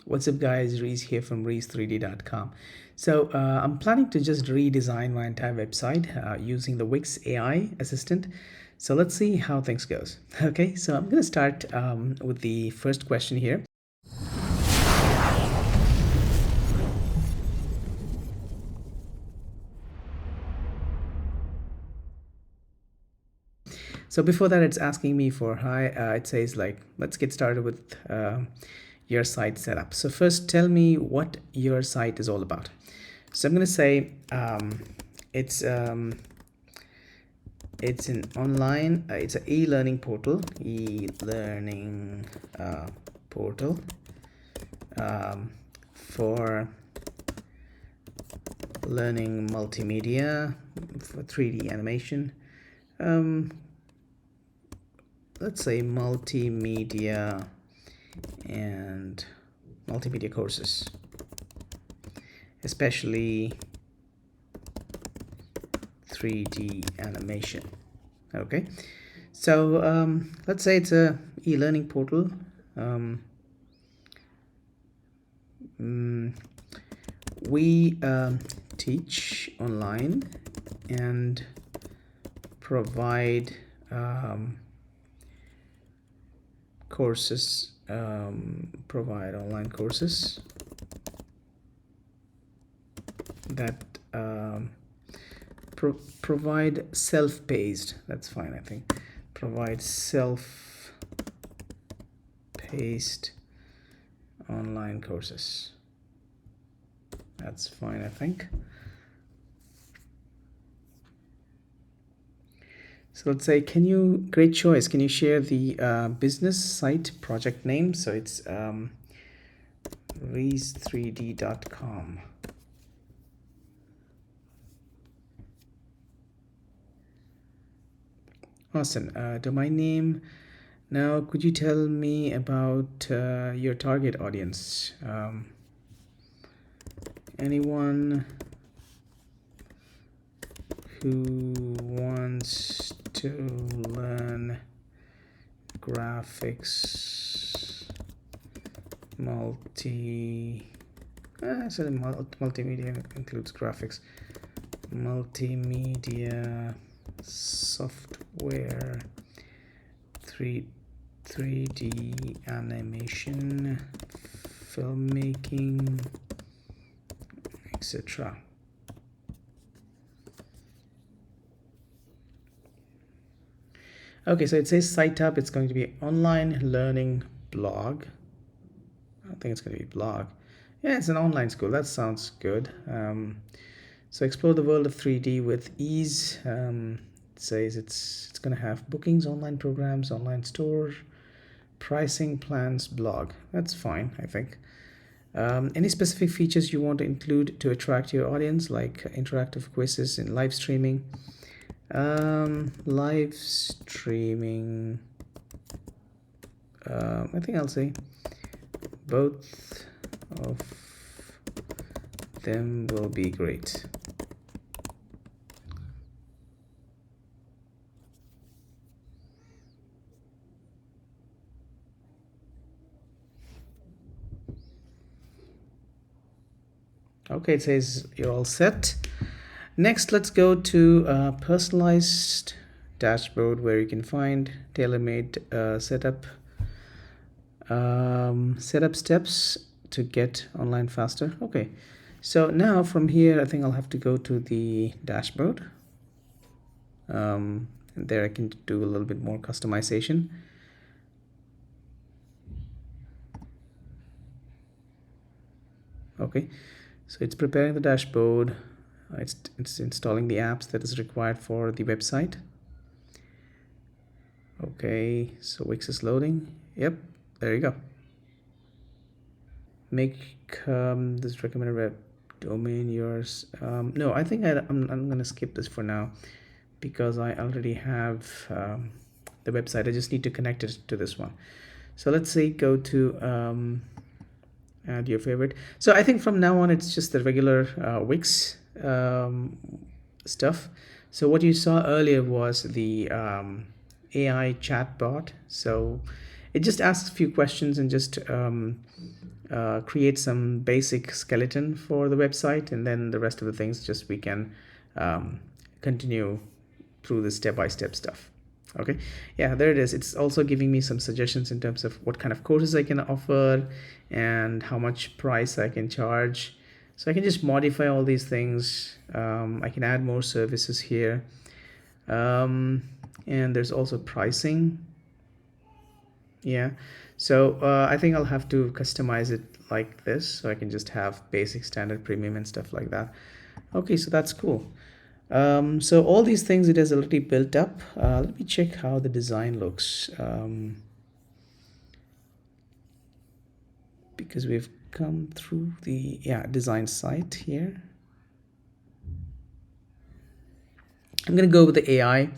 What's up guys, Reese here from reese3d.com. So I'm planning to just redesign my entire website using the Wix AI assistant. So let's see how things goes. Okay, so I'm going to start with the first question here. So before that, it's asking me for hi. It says like, let's get started with your site setup. So first, tell me what your site is all about. So I'm going to say it's an online, it's an e-learning portal, portal for learning multimedia for 3D animation. Let's say multimedia and multimedia courses, especially 3D animation. Okay, so let's say it's a e-learning portal. We teach online and provide courses, provide online courses that provide self-paced, that's fine, I think, provide self-paced online courses, that's fine, I think. So let's say, great choice, can you share the business site project name? So it's reese3d.com. Awesome. Domain name. Now, could you tell me about your target audience? Anyone who wants to learn graphics, multimedia includes graphics, multimedia software, 3D animation, filmmaking, etc. Okay, so it says site tab. It's going to be online learning blog. I think it's going to be blog. Yeah, it's an online school. That sounds good. So explore the world of 3D with ease. It says it's going to have bookings, online programs, online store, pricing, plans, blog. That's fine, I think. Any specific features you want to include to attract your audience, like interactive quizzes and live streaming? Live streaming, I think I'll say both of them will be great. Okay, it says you're all set. Next, let's go to personalized dashboard where you can find tailor-made setup steps to get online faster. Okay, so now from here, I think I'll have to go to the dashboard. And there I can do a little bit more customization. Okay, so it's preparing the dashboard. It's installing the apps that is required for the website. Okay, so Wix is loading. Yep, there you go. Make this recommended web domain yours. No, I think I'm gonna skip this for now because I already have the website. I just need to connect it to this one. So let's say go to add your favorite. So I think from now on it's just the regular Wix stuff. So what you saw earlier was the AI chatbot. So it just asks a few questions and just create some basic skeleton for the website, and then the rest of the things just we can continue through the step-by-step stuff. Okay, yeah, there it is. It's also giving me some suggestions in terms of what kind of courses I can offer and how much price I can charge. So I can just modify all these things. I can add more services here. And there's also pricing. Yeah, so I think I'll have to customize it like this, so I can just have basic, standard, premium and stuff like that. Okay, so that's cool. So all these things it has already built up. Let me check how the design looks, because we've come through the design site here. I'm gonna go with the AI.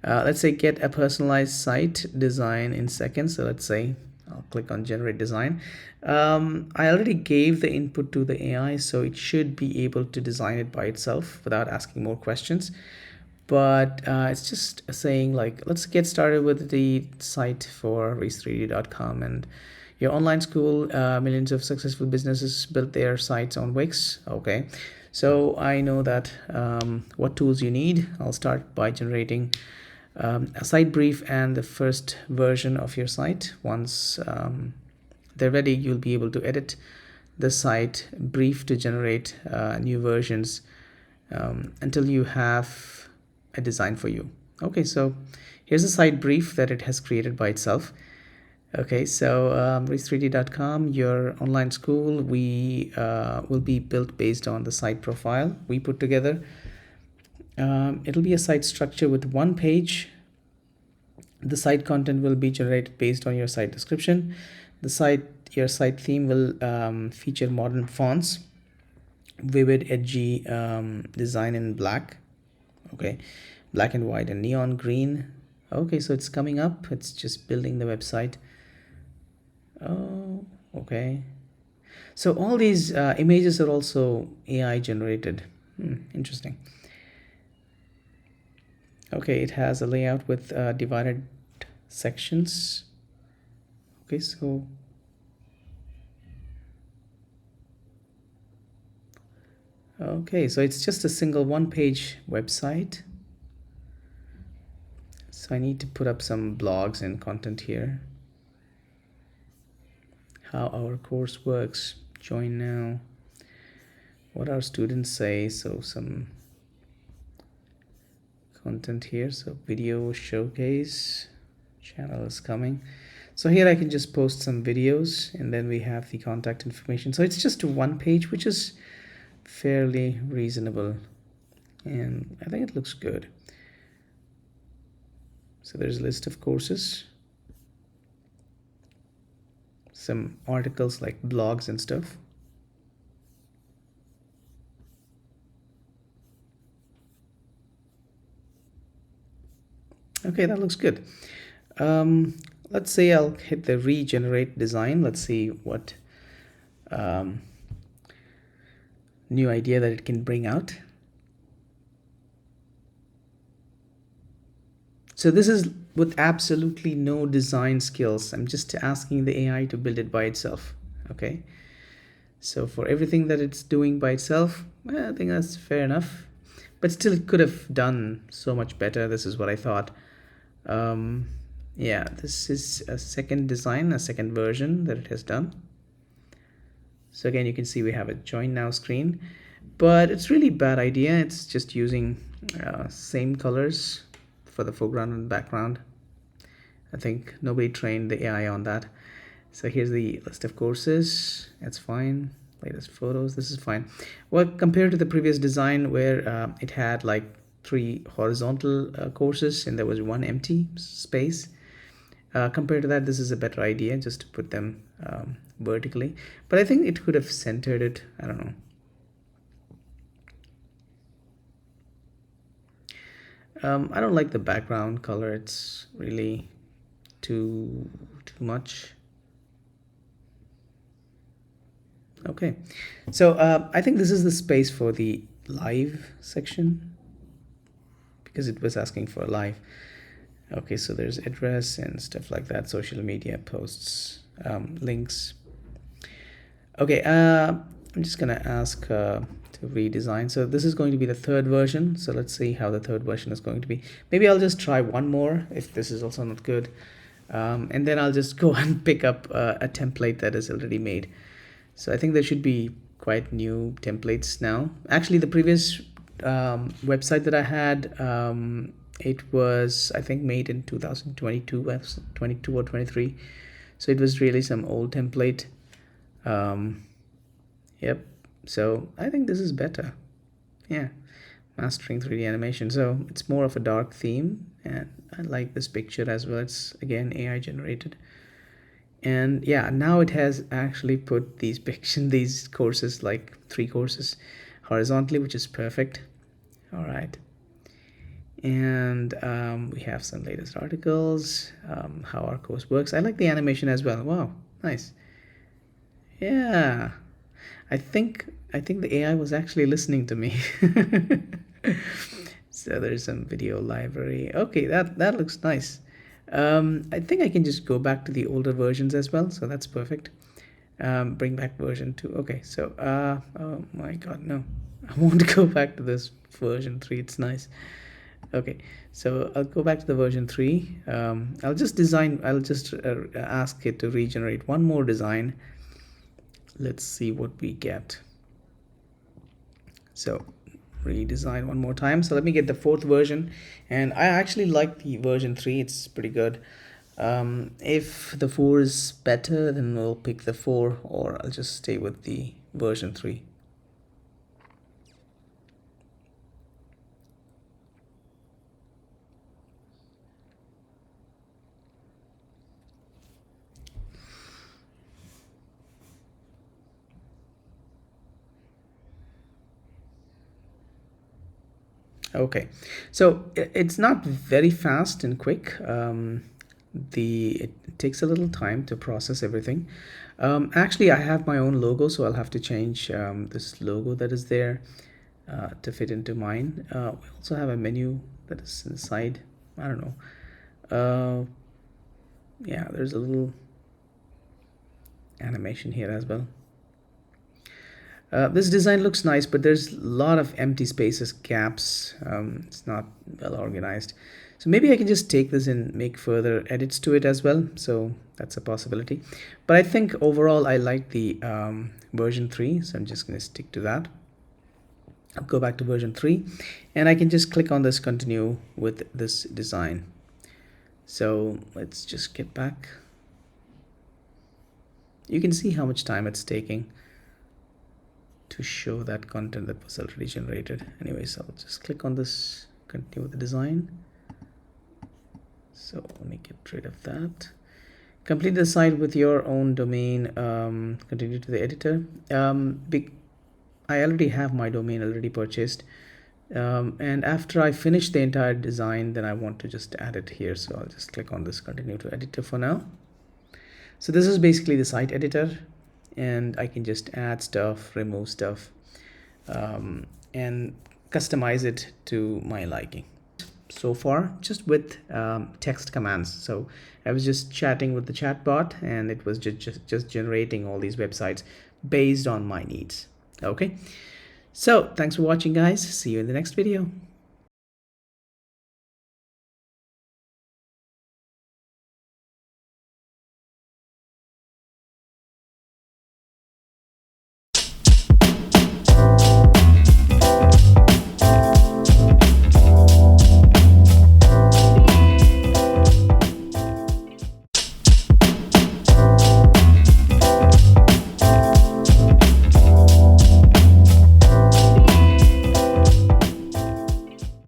Let's say get a personalized site design in seconds. So let's say I'll click on generate design. I already gave the input to the AI, so it should be able to design it by itself without asking more questions. But it's just saying like, let's get started with the site for reese3d.com. And your online school, millions of successful businesses built their sites on Wix. Okay, so I know that what tools you need. I'll start by generating a site brief and the first version of your site. Once they're ready, you'll be able to edit the site brief to generate new versions until you have a design for you. Okay, so here's a site brief that it has created by itself. Okay, so reese3d.com, your online school, we will be built based on the site profile we put together. It'll be a site structure with one page. The site content will be generated based on your site description. Your site theme will feature modern fonts, vivid, edgy design in black. Okay, black and white and neon green. Okay, so it's coming up. It's just building the website. Oh, okay. So all these images are also AI generated. Interesting. Okay, it has a layout with divided sections. Okay, so it's just a single one-page website. So I need to put up some blogs and content here. How our course works. Join now. What our students say. So some content here. So video showcase channel is coming. So here I can just post some videos, and then we have the contact information. So it's just one page, which is fairly reasonable, and I think it looks good. So there's a list of courses, some articles like blogs and stuff. Okay, that looks good. Let's say I'll hit the regenerate design. Let's see what new idea that it can bring out. So this is with absolutely no design skills. I'm just asking the AI to build it by itself. Okay, so for everything that it's doing by itself, well, I think that's fair enough, but still it could have done so much better. This is what I thought. Yeah, this is a second design, a second version that it has done. So again, you can see we have a join now screen, but it's really bad idea. It's just using same colors for the foreground and background. I think nobody trained the AI on that. So here's the list of courses. That's fine. Latest photos. This is fine. Well, compared to the previous design where it had like 3 horizontal courses and there was 1 empty space. Compared to that, this is a better idea, just to put them vertically. But I think it could have centered it. I don't know. I don't like the background color. It's really too much. Okay, so I think this is the space for the live section, because it was asking for a live. Okay, so there's address and stuff like that, social media posts, links. Okay, I'm just gonna ask to redesign. So this is going to be the third version. So let's see how the third version is going to be. Maybe I'll just try one more if this is also not good. And then I'll just go and pick up a template that is already made. So I think there should be quite new templates now. Actually, the previous website that I had, it was, I think, made in 2022, 22 or 23. So it was really some old template. Um, yep. So I think this is better. Yeah. Mastering 3D animation. So it's more of a dark theme, and I like this picture as well. It's again AI generated. And yeah, now it has actually put these these courses, like 3 courses, horizontally, which is perfect. All right. And we have some latest articles, how our course works. I like the animation as well. Wow, nice. Yeah, I think the AI was actually listening to me. So there's some video library. Okay, that looks nice. I think I can just go back to the older versions as well, so that's perfect. Bring back version 2. Okay, so oh my god, no. I won't go back to this version 3. It's nice. Okay, so I'll go back to the version 3. I'll just ask it to regenerate one more design. Let's see what we get. So redesign one more time. So let me get the 4th version, and I actually like the version 3. It's pretty good. If the 4 is better, then we'll pick the 4, or I'll just stay with the version 3. Okay, so it's not very fast and quick. It takes a little time to process everything. Actually, I have my own logo, so I'll have to change this logo that is there to fit into mine. We also have a menu that is inside. I don't know. Yeah, there's a little animation here as well. This design looks nice, but there's a lot of empty spaces, gaps. It's not well organized. So maybe I can just take this and make further edits to it as well. So that's a possibility. But I think overall I like the version 3. So I'm just going to stick to that. I'll go back to version 3, and I can just click on this continue with this design. So let's just get back. You can see how much time it's taking to show that content that was already generated. Anyways, I'll just click on this, continue with the design. So let me get rid of that. Complete the site with your own domain. Continue to the editor. I already have my domain already purchased. And after I finish the entire design, then I want to just add it here. So I'll just click on this continue to editor for now. So this is basically the site editor, and I can just add stuff, remove stuff, and customize it to my liking. So far, just with text commands. So I was just chatting with the chatbot, and it was just generating all these websites based on my needs. Okay, so thanks for watching, guys. See you in the next video.